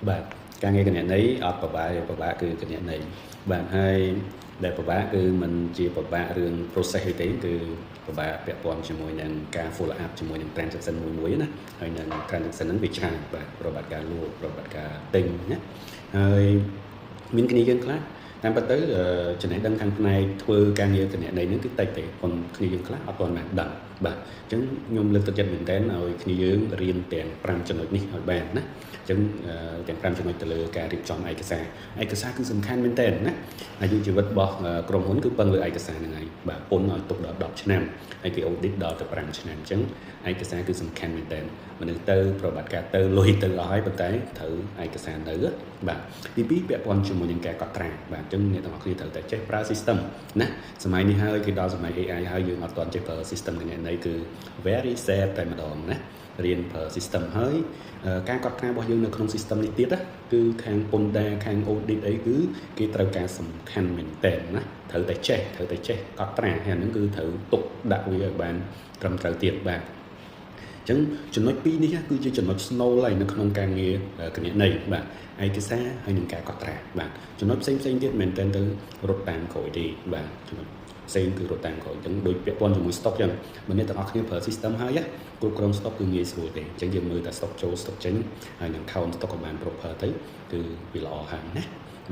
បាទការងារកញ្ញានេះអត់ពិបាកគឺកញ្ញានេះបាទហើយដែលពិបាកគឺมันជាពិបាករឿង process ទេគឺពិបាកពាក់ព័ន្ធជាមួយនឹងការ follow up ជាមួយនឹង transaction មួយណាហើយនឹង transaction ហ្នឹងវាច្រើនបាទប្រវត្តិការលក់ប្រវត្តិការទិញណាហើយមានគ្នាយើងខ្លះតាមពិតទៅចំណេះដឹងខាងផ្នែកធ្វើការងារកញ្ញានេះហ្នឹងគឺតិចទេប៉ុន្តែគ្នាយើងខ្លះអត់ទាន់បានដឹងបាទអញ្ចឹងខ្ញុំលើកទឹកចិត្តមែនតើឲ្យគ្នាយើងរៀនទាំង5ចំណុចនេះឲ្យបានណាអញ្ចឹងទាំង5ចំណុចទៅលើការរៀបចំឯកសារគឺសំខាន់មែនតើណាអាយុជីវិតរបស់ក្រុមហ៊ុនគឺពឹងលើឯកសារហ្នឹងហើយបាទពន្ធឲ្យទុកដល់10ឆ្នាំហើយគេ audit ដល់ទៅ5ឆ្នាំអញ្ចឹងឯកសារគឺសំខាន់មែនតើមនុស្សទៅប្រវត្តិការទៅលុយទៅអស់ហើយប៉ុន្តែត្រូវឯកសារនៅបាទទី2ពាក់ព័ន្ធជាមួយនឹងការកត់ត្រាបាទអញ្ចឹងអ្នកទាំងអស់គ្នាត្រូវតែចេះប្រើ system ណាសម័យនេះហើយគឺដល់សម័យ AI ហើយយើងអត់ទាន់ចេះប្រើ system កញ្ញានេះគឺ very sad តែម្ដងណារៀនប្រើ system ហើយការកត់ត្រារបស់យើងនៅក្នុង system នេះទៀតគឺខាងពន្ធដារខាង audit អីគឺគេត្រូវការសំខាន់មែនតើណាត្រូវតែចេះកត់ត្រាហើយហ្នឹងគឺត្រូវទុកដាក់វាឲ្យបានត្រឹមត្រូវទៀតបាទអញ្ចឹងចំណុច2នេះគឺជាចំណុច snow ហើយនៅក្នុងការងារគណនេយ្យបាទឯកសារហើយនឹងការកត់ត្រាបាទចំណុចផ្សេងទៀតមែនតើទៅរត់តាមក្រោយទេបាទចំណុចផ្សេងគឺរត់តាមក្រោយអញ្ចឹងដូចពាក់ព័ន្ធជាមួយ stock អញ្ចឹងបើអ្នកទាំងអស់គ្នាប្រើ system ហើយគ្រប់គ្រង stock គឺងាយស្រួលទេអញ្ចឹងយើងមើលតែ stock ចូល stock ចេញហើយនឹង count stock ឲ្យបាន proper ទៅគឺវាល្អហើយណា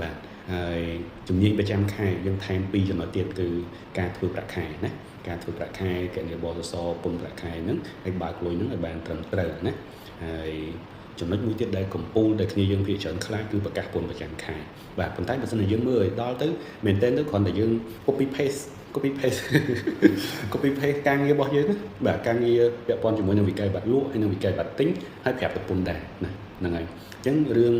បាទហើយជំនាញប្រចាំខែយើងថែម2ចំណុចទៀតគឺការធ្វើប្រាក់ខែណាការធ្វើប្រាក់ខែគណនេយ្យបសពន្ធប្រាក់ខែហ្នឹងហើយបើកលុយហ្នឹងឲ្យបានត្រឹមត្រូវណាហើយចំណុចមួយទៀតដែលកំពូលដែលគ្នាយើងភាគច្រើនខ្លាចគឺប្រកាសពន្ធប្រចាំខែបាទប៉ុន្តែបើសិនជាយើងមើលឲ្យដល់ទៅមែនតើគ្រាន់តែយើង copy paste ការងាររបស់យើងបាទការងារពាក់ព័ន្ធជាមួយនឹងវិក័យប័ត្រលក់ហើយនឹងវិក័យប័ត្រទិញហើយប្រាប់ទៅពន្ធដែរណាហ្នឹងហើយអញ្ចឹងរឿង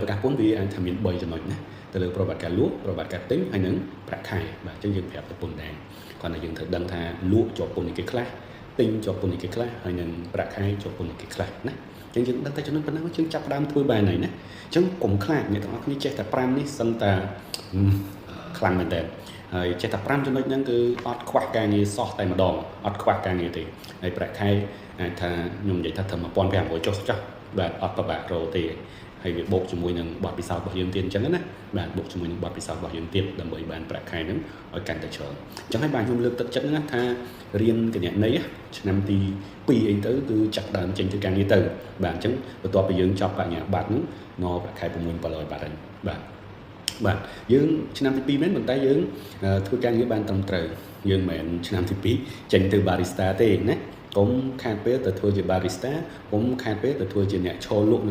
ប្រកាសពន្ធវាអាចថាមាន3ចំណុចណាទៅលើប្រវត្តិការលក់ប្រវត្តិការទិញហើយនឹងប្រាក់ខែបាទអញ្ចឹងយើងប្រាប់ទៅពន្ធដែរគ្រាន់តែយើងត្រូវដឹងថាលក់ជាប់ពន្ធគេខ្លះទិញជាប់ពន្ធគេខ្លះហើយនឹងប្រាក់ខែជាប់ពន្ធគេខ្លះណាអញ្ចឹងយើងដឹងតែចំណុចប៉ុណ្ណឹងយើងចាប់ដើមធ្វើបានហើយណាអញ្ចឹងកុំខ្លាចអ្នកទាំងអស់គ្នាចេះតែ5នេះសឹងតែខ្លាំងមែនតើហើយចេះតែ5ចំណុចហ្នឹងគឺអត់ខ្វះការងារសោះតែម្ដងអត់ខ្វះការងារទេហើយប្រាក់ខែអាចថាខ្ញុំនិយាយថាត្រឹម1500ចុះចាស់បាទអត់ប្របាក់រោទេហើយវាបូកជាមួយនឹងបទពិសោធន៍របស់យើងទៀតអញ្ចឹងណាបាទបូកជាមួយនឹងបទពិសោធន៍របស់យើងទៀតដើម្បីបានប្រាក់ខែហ្នឹងឲ្យកាន់តែច្រើនអញ្ចឹងហើយបាទខ្ញុំលើកទឹកចិត្តណាថារៀនគណនេយ្យឆ្នាំទី2អីទៅគឺចាប់ដើមចេញទៅការងារទៅបាទអញ្ចឹងបន្ទាប់ពីយើងចប់បញ្ញាបត្រហ្នឹងងប្រាក់ខែ6-700បាត់ហើយបាទយើងឆ្នាំទី2មែនប៉ុន្តែយើងធ្វើការងារបានត្រឹមត្រូវយើងមិនមែនឆ្នាំទី2ចេញទៅ barista ទេណាកុំខាតពេលទៅធ្វើជា barista កុំខាតពេលទៅធ្វើជាអ្នកឈរលក់